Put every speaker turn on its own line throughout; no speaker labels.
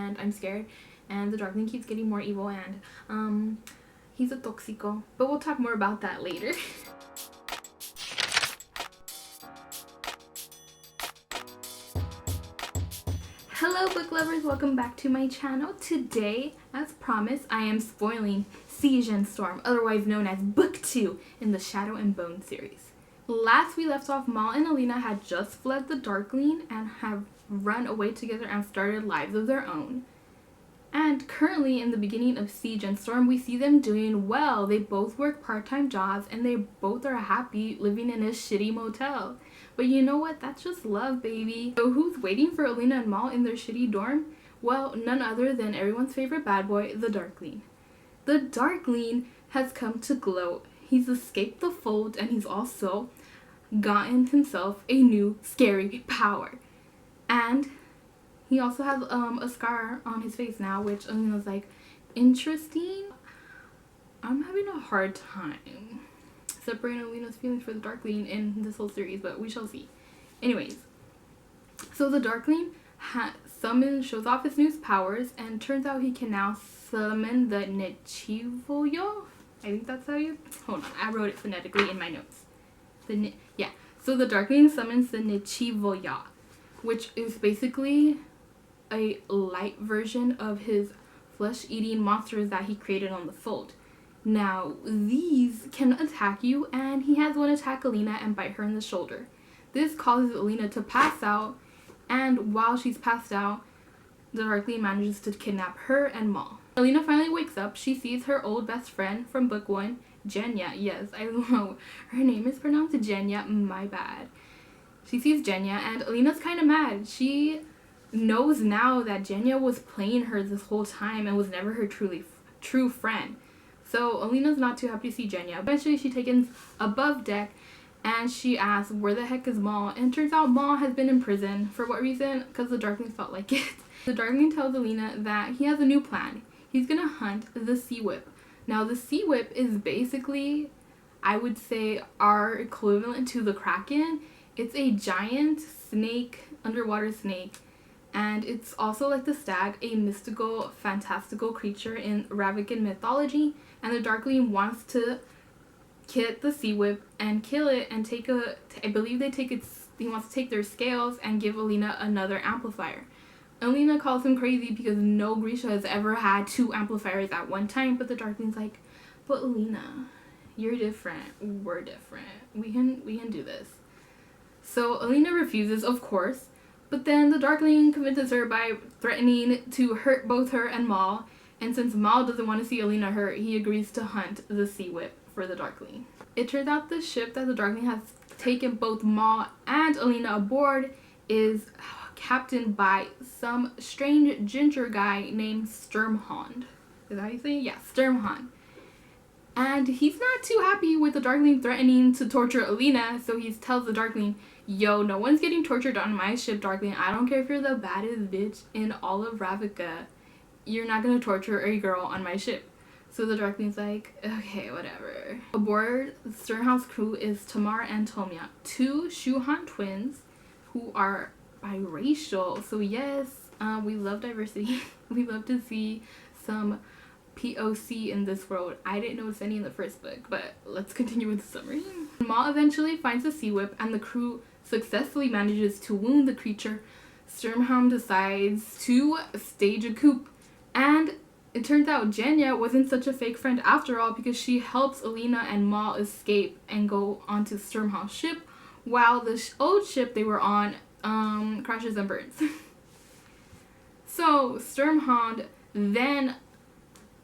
and I'm scared. And the Darkling keeps getting more evil, and he's a toxico. But we'll talk more about that later. Hello book lovers, welcome back to my channel. Today, as promised, I am spoiling Siege and Storm, otherwise known as Book 2 in the Shadow and Bone series. Last we left off, Mal and Alina had just fled the Darkling and have run away together and started lives of their own. And currently in the beginning of Siege and Storm, we see them doing well. They both work part-time jobs and they both are happy living in a shitty motel. But you know what? That's just love, baby. So who's waiting for Alina and Mal in their shitty dorm? Well, none other than everyone's favorite bad boy, the Darkling. The Darkling has come to gloat. He's escaped the fold and he's also gotten himself a new scary power. And he also has a scar on his face now, which Alina's like, interesting. I'm having a hard time separating Alina's feelings for the Darkling in this whole series, but we shall see. Anyways, so the Darkling shows off his new powers, and turns out he can now summon the Nichivoyo. I think that's how you... Hold on, I wrote it phonetically in my notes. So the Darkling summons the Nichivoya, which is basically a light version of his flesh-eating monsters that he created on the fold. Now, these can attack you, and he has one attack Alina and bite her in the shoulder. This causes Alina to pass out, and while she's passed out, the Darkling manages to kidnap her and Mal. Alina finally wakes up. She sees her old best friend from book 1, Genya. Yes, I know. Her name is pronounced Genya. My bad. She sees Genya, and Alina's kind of mad. She knows now that Genya was playing her this whole time and was never her true friend. So Alina's not too happy to see Genya. Eventually she takes above deck and she asks, where the heck is Mal? And turns out Mal has been in prison. For what reason? Because the Darkling felt like it. The Darkling tells Alina that he has a new plan. He's gonna hunt the Sea Whip. Now the Sea Whip is basically, I would say, our equivalent to the Kraken. It's a giant snake, underwater snake. And it's also like the stag, a mystical, fantastical creature in Ravikan mythology. And the Darkling wants to get the Sea Whip and kill it and I believe he wants to take their scales and give Alina another amplifier. Alina calls him crazy because no Grisha has ever had 2 amplifiers at one time. But the Darkling's like, but Alina, you're different. We're different. We can do this. So Alina refuses, of course. But then the Darkling convinces her by threatening to hurt both her and Mal. And since Mal doesn't want to see Alina hurt, he agrees to hunt the Sea Whip for the Darkling. It turns out the ship that the Darkling has taken both Mal and Alina aboard is captained by some strange ginger guy named Sturmhond. Is that how you say it? Yeah, Sturmhond. And he's not too happy with the Darkling threatening to torture Alina, so he tells the Darkling, yo, no one's getting tortured on my ship, Darkling. I don't care if you're the baddest bitch in all of Ravnica. You're not gonna torture a girl on my ship. So the Darkling's like, okay, whatever. Aboard Sternhouse crew is Tamar and Tomia, 2 Shuhan twins who are biracial. So yes, we love diversity. We love to see some POC in this world. I didn't notice any in the first book, but let's continue with the summary. Ma eventually finds the Sea Whip and the crew successfully manages to wound the creature. Sturmhond decides to stage a coup, and it turns out Genya wasn't such a fake friend after all, because she helps Alina and Mal escape and go onto Sturmhond's ship, while the old ship they were on crashes and burns. So Sturmhond then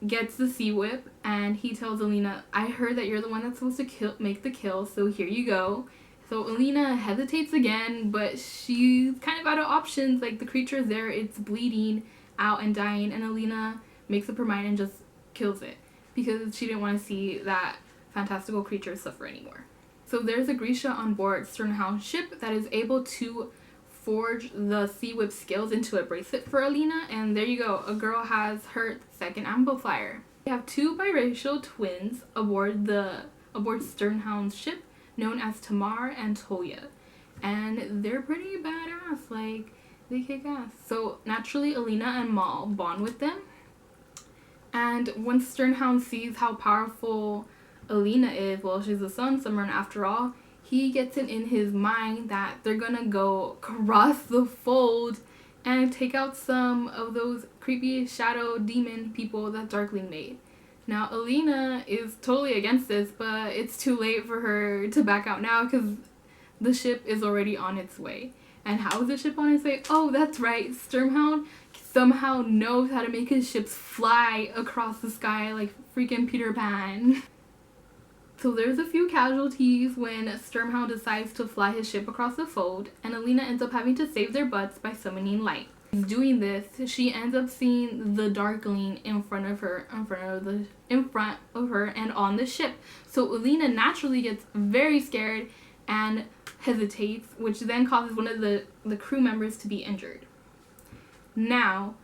gets the Sea Whip and he tells Alina, I heard that you're the one that's supposed to make the kill, so here you go. So Alina hesitates again, but she's kind of out of options. Like, the creature's there, it's bleeding out and dying, and Alina makes up her mind and just kills it because she didn't want to see that fantastical creature suffer anymore. So there's a Grisha on board Sternhound's ship that is able to forge the Sea Whip skills into a bracelet for Alina, and there you go, a girl has her second amplifier. We have 2 biracial twins aboard Sternhound's ship, known as Tamar and Toya, and they're pretty badass. Like, They kick ass. So naturally, Alina and Maul bond with them. And once Sternhound sees how powerful Alina is, well, she's a sun summoner after all, he gets it in his mind that they're gonna go cross the fold and take out some of those creepy shadow demon people that Darkling made. Now, Alina is totally against this, but it's too late for her to back out now because the ship is already on its way. And how is the ship on its way? Oh, that's right. Sternhound somehow knows how to make his ships fly across the sky like freaking Peter Pan. So there's a few casualties when Sternhound decides to fly his ship across the fold, and Alina ends up having to save their butts by summoning light. Doing this, she ends up seeing the Darkling in front of her and on the ship. So Alina naturally gets very scared and hesitates, which then causes one of the crew members to be injured. Now,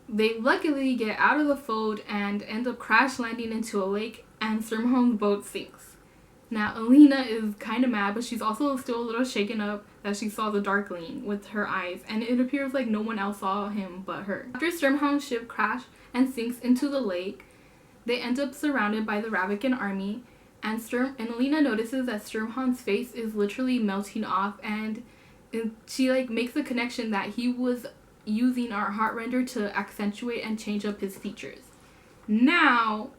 they luckily get out of the fold and end up crash landing into a lake, and Sternhound's boat sinks. Now, Alina is kind of mad, but she's also still a little shaken up that she saw the Darkling with her eyes, and it appears like no one else saw him but her. After Sternhound's ship crashes and sinks into the lake, they end up surrounded by the Ravikan army, and Alina notices that Sternhound's face is literally melting off, and she makes the connection that he was using our heart render to accentuate and change up his features. Now,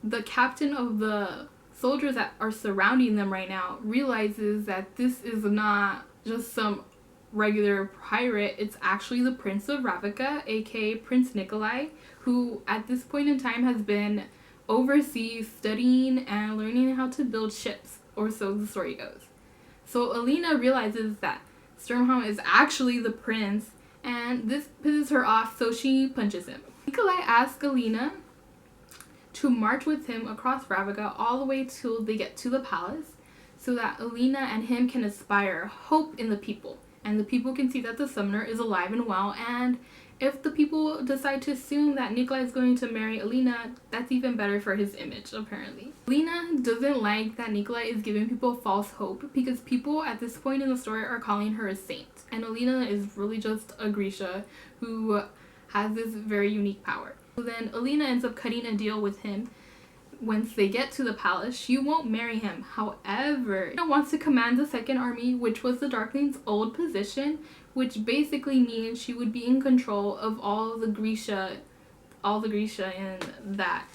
the captain of the soldiers that are surrounding them right now realizes that this is not just some regular pirate. It's actually the Prince of Ravika, aka Prince Nikolai, who at this point in time has been overseas studying and learning how to build ships, or so the story goes. So Alina realizes that Sternhound is actually the prince, and this pisses her off, so she punches him. Nikolai asks Alina to march with him across Ravika all the way till they get to the palace, so that Alina and him can inspire hope in the people, and the people can see that the summoner is alive and well. And if the people decide to assume that Nikolai is going to marry Alina, that's even better for his image, apparently. Alina doesn't like that Nikolai is giving people false hope, because people at this point in the story are calling her a saint, and Alina is really just a Grisha who has this very unique power. So then Alina ends up cutting a deal with him. Once they get to the palace, she won't marry him. However, Alina wants to command the second army, which was the Darkling's old position, which basically means she would be in control of all the Grisha in that,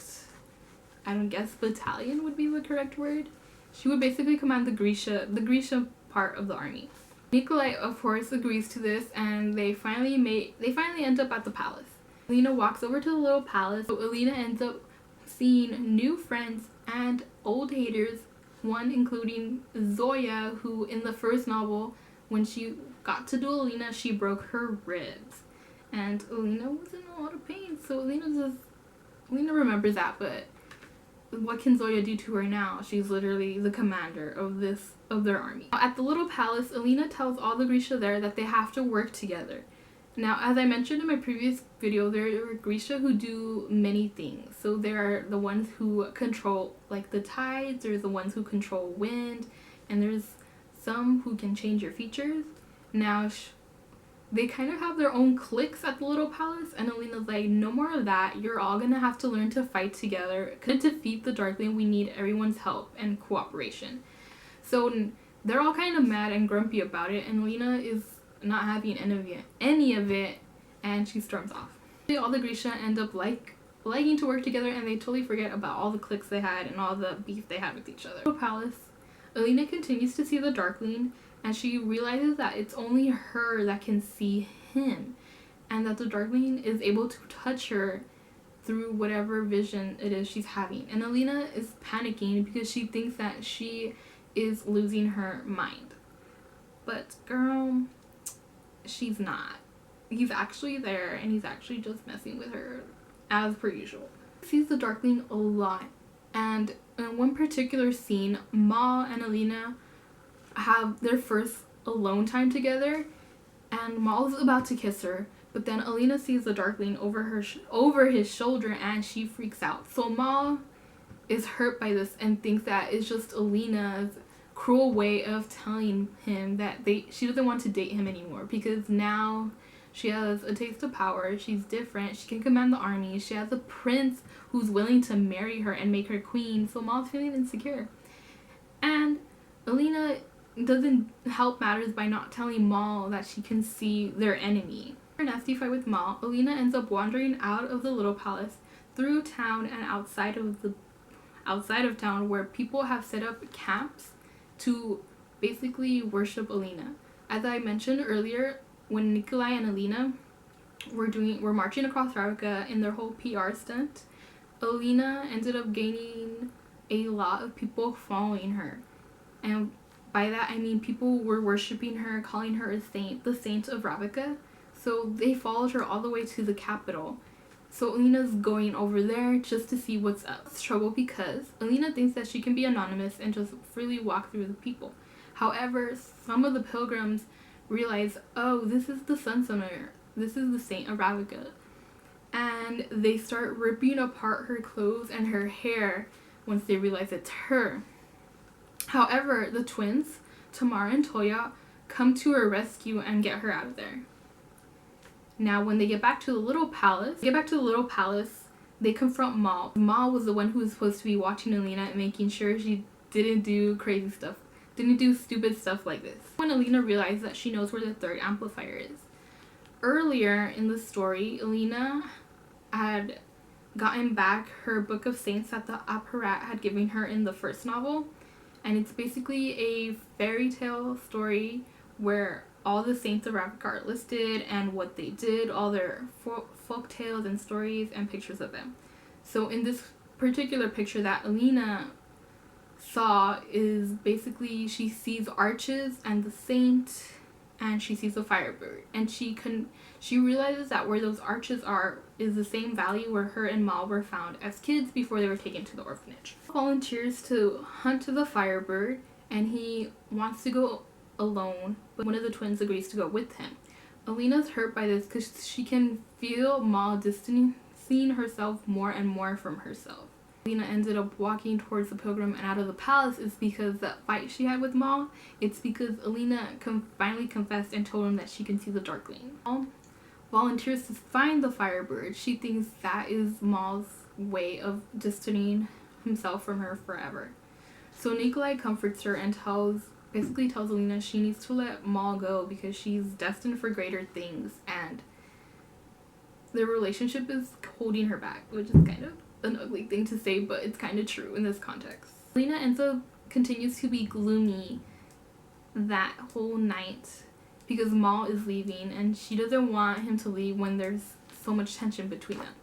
I don't guess battalion would be the correct word. She would basically command the Grisha part of the army. Nikolai, of course, agrees to this, and they finally end up at the palace. Alina walks over to the little palace, so Alina ends up seeing new friends and old haters, one including Zoya, who in the first novel, when she got to duel Alina, she broke her ribs. And Alina was in a lot of pain, so Alina remembers that, but what can Zoya do to her now? She's literally the commander of their army. At the little palace, Alina tells all the Grisha there that they have to work together. Now, as I mentioned in my previous video, there are Grisha who do many things. So there are the ones who control the tides, there's the ones who control wind, and there's some who can change your features. Now, they kind of have their own cliques at the little palace, and Alina's like, no more of that. You're all gonna have to learn to fight together. To defeat the Darkling, we need everyone's help and cooperation. So they're all kind of mad and grumpy about it, and Alina is not having any of it, and she storms off. All the Grisha end up liking to work together, and they totally forget about all the cliques they had and all the beef they had with each other. The palace, Alina continues to see the Darkling, and she realizes that it's only her that can see him, and that the Darkling is able to touch her through whatever vision it is she's having. And Alina is panicking because she thinks that she is losing her mind. But girl, she's not. He's actually there, and he's actually just messing with her as per usual. She sees the Darkling a lot, and in one particular scene, Ma and Alina have their first alone time together, and Ma's about to kiss her, but then Alina sees the Darkling over his shoulder, and she freaks out. So Ma is hurt by this and thinks that it's just Alina's cruel way of telling him that she doesn't want to date him anymore, because now She has a taste of power. She's different. She can command the army. She has a prince who's willing to marry her and make her queen. So Maul's feeling insecure. And Alina doesn't help matters by not telling Maul that she can see their enemy. After a nasty fight with Maul, Alina ends up wandering out of the little palace, through town and outside of town, where people have set up camps to basically worship Alina. As I mentioned earlier, when Nikolai and Alina were marching across Ravnica in their whole PR stunt, Alina ended up gaining a lot of people following her. And by that I mean people were worshipping her, calling her a saint, the saint of Ravnica. So they followed her all the way to the capital. So Alina's going over there just to see what's up. It's trouble because Alina thinks that she can be anonymous and just freely walk through the people. However, some of the pilgrims realize, oh, this is the Sun Summoner. This is the Saint of Ravnica. And they start ripping apart her clothes and her hair once they realize it's her. However, the twins, Tamara and Toya, come to her rescue and get her out of there. Now, when they get back to the little palace, they confront Maul. Maul was the one who was supposed to be watching Alina and making sure she didn't do crazy stuff, didn't do stupid stuff like this. When Alina realized that she knows where the third amplifier is. Earlier in the story, Alina had gotten back her book of saints that the Apparat had given her in the first novel. And it's basically a fairy tale story where all the saints of Ravnica are listed and what they did, all their folk tales and stories and pictures of them. So in this particular picture that Alina saw is basically she sees arches and the saint, and she sees a firebird, and she realizes that where those arches are is the same valley where her and Maul were found as kids before they were taken to the orphanage. Volunteers to hunt the firebird, and he wants to go alone, but one of the twins agrees to go with him. Alina's hurt by this because she can feel Maul distancing herself more and more from herself. Alina ended up walking towards the pilgrim and out of the palace is because that fight she had with Maul. It's because Alina finally confessed and told him that she can see the Darkling. Maul volunteers to find the firebird. She thinks that is Maul's way of distancing himself from her forever. So Nikolai comforts her and basically tells Alina she needs to let Maul go because she's destined for greater things and their relationship is holding her back, which is kind of an ugly thing to say, but it's kind of true in this context. Alina continues to be gloomy that whole night because Maul is leaving and she doesn't want him to leave when there's so much tension between them.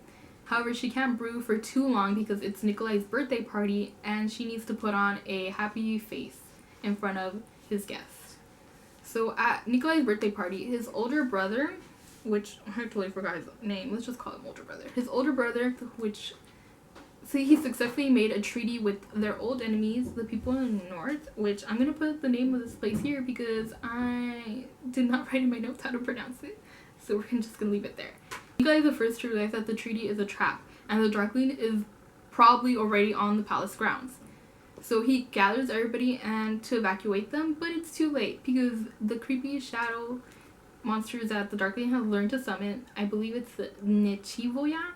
However, she can't brew for too long because it's Nikolai's birthday party and she needs to put on a happy face in front of his guests. So at Nikolai's birthday party, his older brother, which I totally forgot his name, let's just call him older brother. His older brother, so he successfully made a treaty with their old enemies, the people in the north, which I'm going to put the name of this place here because I did not write in my notes how to pronounce it. So we're just going to leave it there. Nikolai is the first to realize that the treaty is a trap and the Darkling is probably already on the palace grounds. So he gathers everybody and to evacuate them, but it's too late because the creepy shadow monsters that the Darkling has learned to summon, I believe it's the Nichivoya,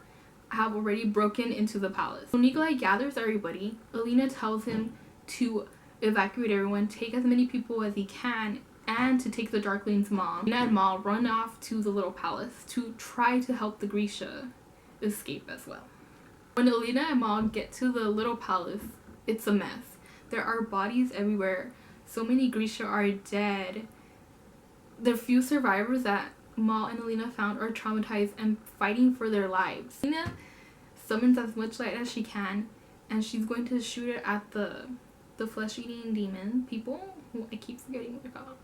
have already broken into the palace. So Nikolai gathers everybody. Alina tells him to evacuate everyone, take as many people as he can, and to take the Darkling's mom. Alina and Maul run off to the little palace to try to help the Grisha escape as well. When Alina and Maul get to the little palace, it's a mess. There are bodies everywhere. So many Grisha are dead. The few survivors that Maul and Alina found are traumatized and fighting for their lives. Alina summons as much light as she can and she's going to shoot it at the flesh-eating demon people, who I keep forgetting what they're called,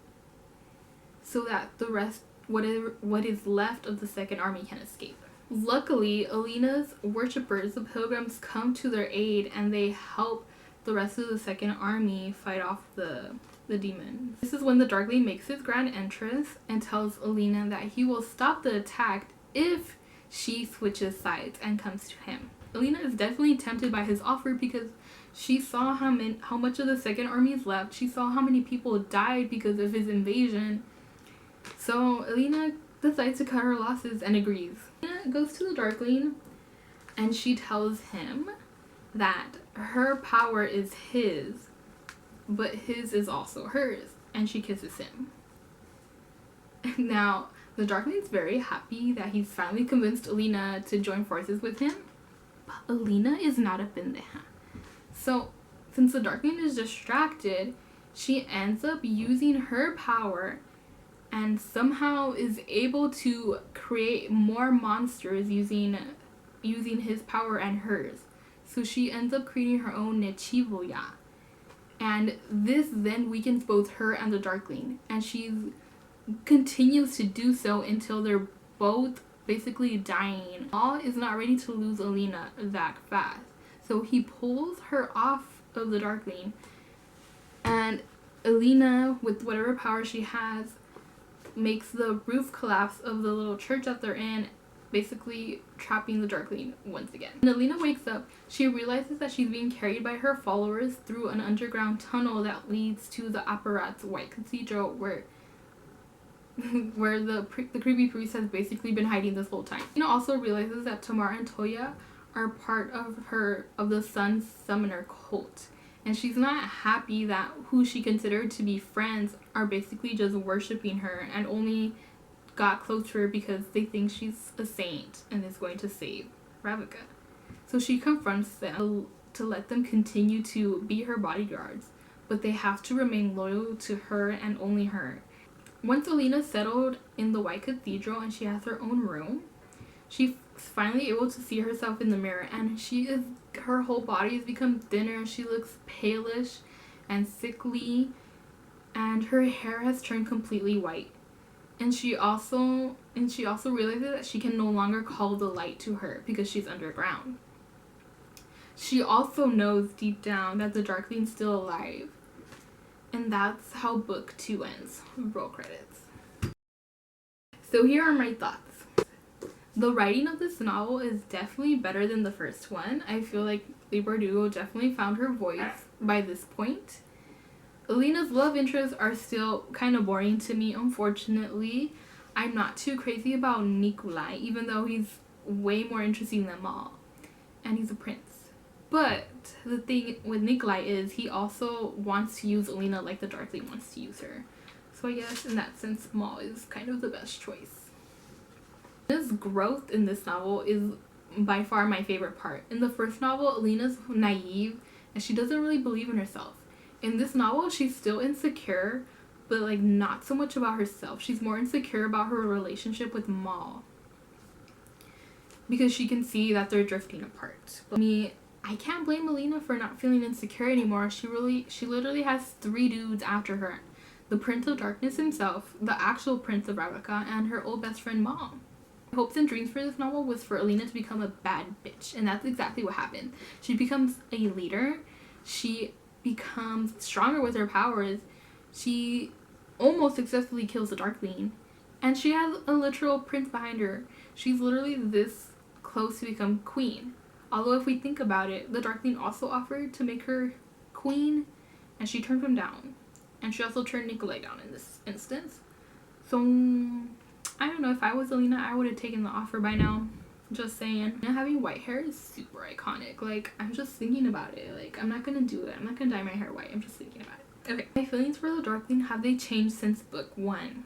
so that the rest, what is left of the second army, can escape. Luckily, Alina's worshippers, the pilgrims, come to their aid and they help the rest of the second army fight off the demon. This is when the Darkling makes his grand entrance and tells Alina that he will stop the attack if she switches sides and comes to him. Alina is definitely tempted by his offer because she saw how much of the second army is left. She saw how many people died because of his invasion. So Alina decides to cut her losses and agrees. Alina goes to the Darkling and she tells him that her power is his, but his is also hers, and she kisses him. Now, the Darkling's very happy that he's finally convinced Alina to join forces with him, but Alina is not a pendeja. So, since the Darkling is distracted, she ends up using her power and somehow is able to create more monsters using his power and hers. So she ends up creating her own Nechivoya. And this then weakens both her and the Darkling. And she continues to do so until they're both basically dying. Maul is not ready to lose Alina that fast. So he pulls her off of the Darkling. And Alina, with whatever power she has, makes the roof collapse of the little church that they're in, basically trapping the Darkling once again. When Alina wakes up, she realizes that she's being carried by her followers through an underground tunnel that leads to the Apparat's White Cathedral, where the creepy priest has basically been hiding this whole time. Alina also realizes that Tamar and Toya are part of the Sun Summoner cult, and she's not happy that who she considered to be friends are basically just worshiping her and only got close to her because they think she's a saint and is going to save Ravika. So she confronts them to let them continue to be her bodyguards, but they have to remain loyal to her and only her. Once Alina settled in the White Cathedral and she has her own room, she's finally able to see herself in the mirror, and her whole body has become thinner. She looks palish and sickly, and her hair has turned completely white. And she also realizes that she can no longer call the light to her because she's underground. She also knows deep down that the Darkling's still alive. And that's how book 2 ends. Roll credits. So here are my thoughts. The writing of this novel is definitely better than the first one. I feel like Liverdugo definitely found her voice by this point. Alina's love interests are still kind of boring to me, unfortunately. I'm not too crazy about Nikolai, even though he's way more interesting than Maul. And he's a prince. But the thing with Nikolai is he also wants to use Alina like the Darkling wants to use her. So I guess in that sense, Maul is kind of the best choice. Alina's growth in this novel is by far my favorite part. In the first novel, Alina's naive and she doesn't really believe in herself. In this novel, she's still insecure, but like not so much about herself. She's more insecure about her relationship with Maul, because she can see that they're drifting apart. But I can't blame Alina for not feeling insecure anymore. She literally has 3 dudes after her. The Prince of Darkness himself, the actual Prince of Ravaka, and her old best friend Maul. Hopes and dreams for this novel was for Alina to become a bad bitch, and that's exactly what happened. She becomes a leader. She becomes stronger with her powers. She almost successfully kills the Darkling, and she has a literal prince behind her. She's literally this close to become queen. Although if we think about it, the Darkling also offered to make her queen, and she turned him down. And she also turned Nikolai down in this instance. So I don't know, if I was Alina, I would have taken the offer by now. Just saying. Having white hair is super iconic. Like, I'm just thinking about it. Like, I'm not gonna do it. I'm not gonna dye my hair white. I'm just thinking about it. Okay. My feelings for the Darkling, have they changed since book 1?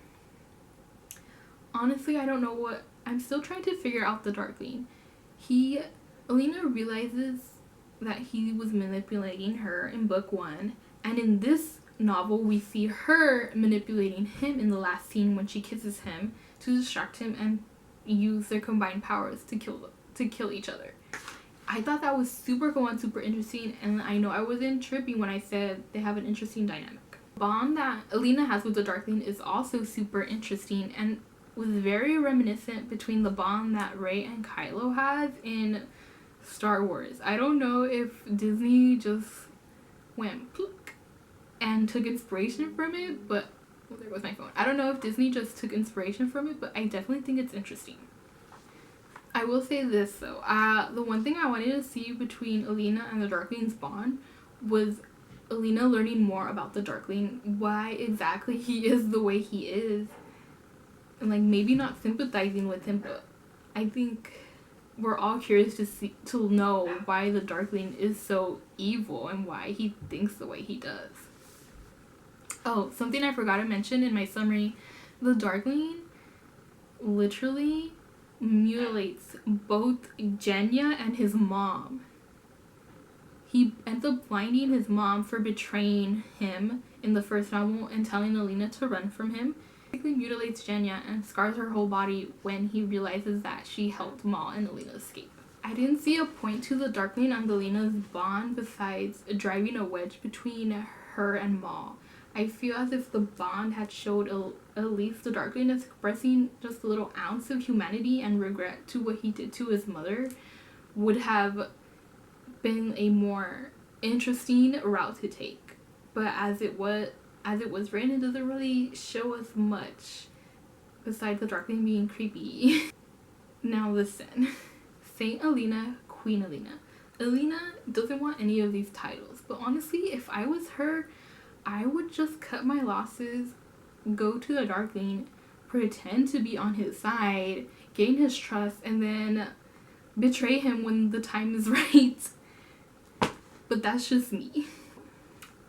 Honestly, I don't know what... I'm still trying to figure out the Darkling. Alina realizes that he was manipulating her in book 1. And in this novel, we see her manipulating him in the last scene when she kisses him to distract him and use their combined powers to kill each other. I thought that was super cool and super interesting, and I know I wasn't tripping when I said they have an interesting dynamic. The bond that Alina has with the Darkling is also super interesting and was very reminiscent between the bond that Rey and Kylo has in Star Wars. I don't know if Disney just went plook and took inspiration from it, but well, there goes my phone. I don't know if Disney just took inspiration from it, but I definitely think it's interesting. I will say this though, the one thing I wanted to see between Alina and the Darkling's bond was Alina learning more about the Darkling, why exactly he is the way he is. and like maybe not sympathizing with him, but I think we're all curious to know why the Darkling is so evil and why he thinks the way he does. Oh, something I forgot to mention in my summary, the Darkling literally mutilates both Genya and his mom. He ends up blinding his mom for betraying him in the first novel and telling Alina to run from him. He basically mutilates Genya and scars her whole body when he realizes that she helped Maul and Alina escape. I didn't see a point to the Darkling and Alina's bond besides driving a wedge between her and Maul. I feel as if the bond had showed at least the Darkling expressing just a little ounce of humanity and regret to what he did to his mother would have been a more interesting route to take. But as it was written, it doesn't really show us much besides the Darkling being creepy. Now listen. Saint Alina, Queen Alina. Alina doesn't want any of these titles, but honestly, if I was her, I would just cut my losses, go to the Darkling, pretend to be on his side, gain his trust, and then betray him when the time is right. But that's just me.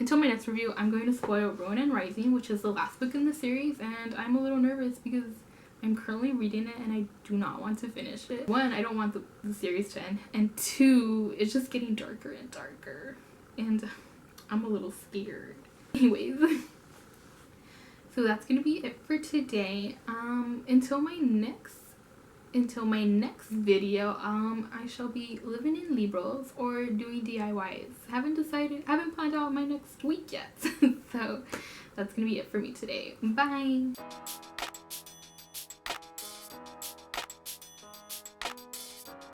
Until my next review, I'm going to spoil Ruin and Rising, which is the last book in the series, and I'm a little nervous because I'm currently reading it and I do not want to finish it. One, I don't want the series to end, and two, it's just getting darker and darker, and I'm a little scared. Anyways, so that's gonna be it for today. Until my next video, I shall be living in Libros or doing DIYs. Haven't planned out my next week yet. So that's gonna be it for me today. Bye.